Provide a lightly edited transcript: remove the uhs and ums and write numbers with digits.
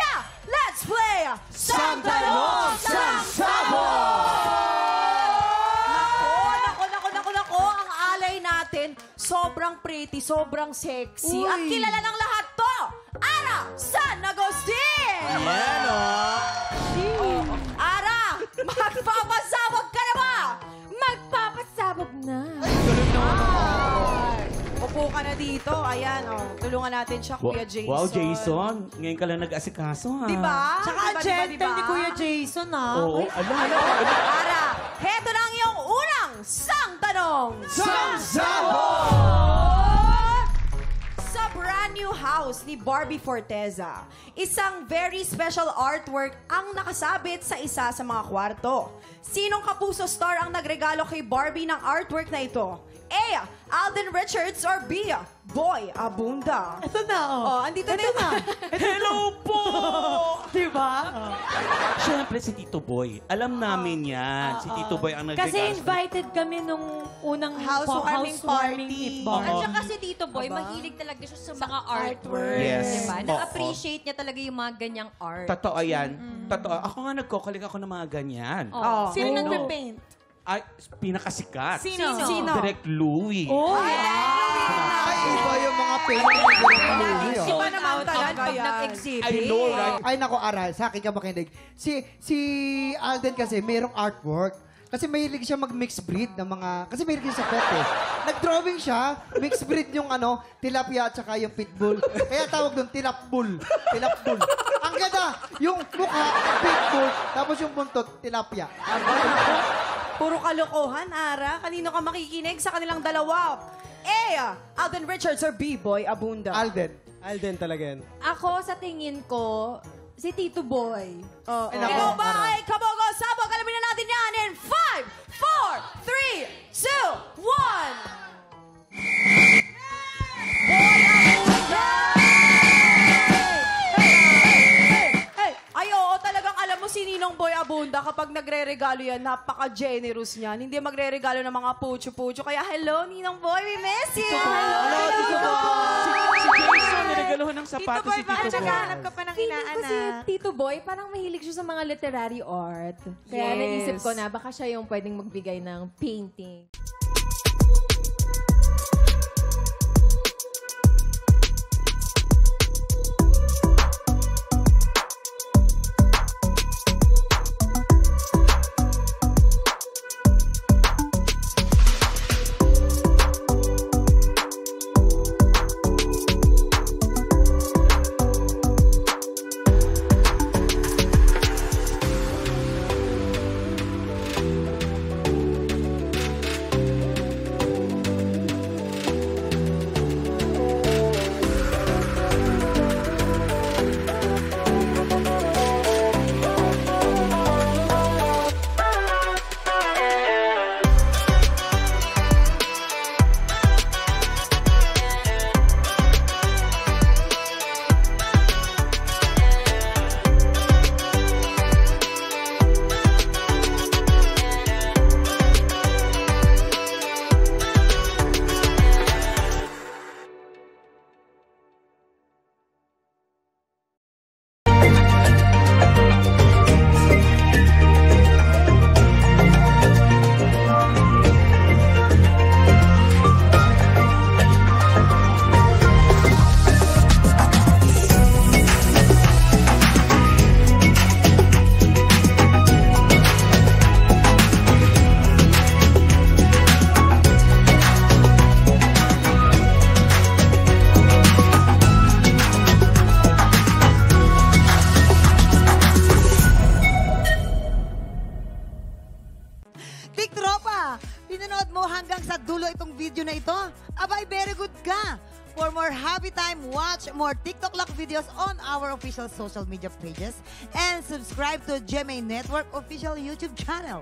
Kaya, let's play Sang Tanong, Sang Sabog! Nako, ang alay natin, sobrang pretty, sobrang sexy. At kilala ng lahat to, Ara San Agustin! Yan, Ara, magpapasabog ka na ba? Magpapasabog na. Upo ka na dito. Ayan, tulungan natin siya, Kuya Jason. Wow, Jason. Ngayon ka lang nag-asikaso, ha? Diba? Tsaka gentle ni Kuya Jason, ha? Oo, Ara, heto na ang iyong unang sang tanong. Sang Sabog! Sa brand new house ni Barbie Forteza, isang very special artwork ang nakasabit sa isa sa mga kwarto. Sinong kapuso star ang nagregalo kay Barbie ng artwork na ito? A. Alden Richards or B. Boy Abunda? Ito na, Andito na yun. Hello po! Diba? Siyempre, si Tito Boy. Alam namin yan. Si Tito Boy ang nag-regalo. Kasi invited kami nung unang Housewarming party. ni Barbie. At saka si Tito Boy, mahilig talaga siya sa mga artwork. Yes. Diba? Oo. Na-appreciate niya talaga yung mga ganyang art. Totoo yan. Totoo. Ako nga nagkukulik ako ng mga ganyan. Oh. Sino nagpe-paint? Ay, pinakasikat. Sino? Direct Louie. Oh, Ay, iba yung mga painting ng movie. Iba naman talaga Pag yan. nag-exhibit. I know, right? Ay, naku, Aral, sa akin ka makinig. Si Alden kasi, mayroong artwork. Kasi mahilig siya mag-mixed breed ng mga... Kasi mahilig siya sa pet eh. Nag-drawing siya, mixed breed yung tilapia at saka yung pitbull. Kaya tawag doon, tilapbull. Tilapbull. Ang ganda! Yung mukha, pitbull, tapos yung buntot, tilapia. Puro kalokohan, Ara. Kanino ka makikinig sa kanilang dalawa? A. Alden Richards or B. Boy Abunda? Alden. Alden talaga yan. Ako, sa tingin ko, si Tito Boy. Ay, naku, Ikaw ba Aral. ay kabogo sabog? Alamin na natin yan in 5, 4, 3, 2, 1. Boy Abunda! Hey! Ay, oo, talagang alam mo si Ninong Boy Abunda kapag nagre-regalo yan, napaka-generous niyan. Hindi magre-regalo ng mga pucho-pucho. Kaya hello, Ninong Boy, we miss you! Hello, Tito Boy! Si Jason, niregaluhan ng sapatos si Tito Boy. naghahanap ka pa ng Feeling ko si Tito Boy, parang mahilig siya sa mga literary art. Kaya Yes. naisip ko na baka siya yung pwedeng magbigay ng painting. Tiktropa, pinanood mo hanggang sa dulo itong video na ito? Abay, very good ka! For more happy time, watch more TikTok Lock videos on our official social media pages and subscribe to GMA Network official YouTube channel.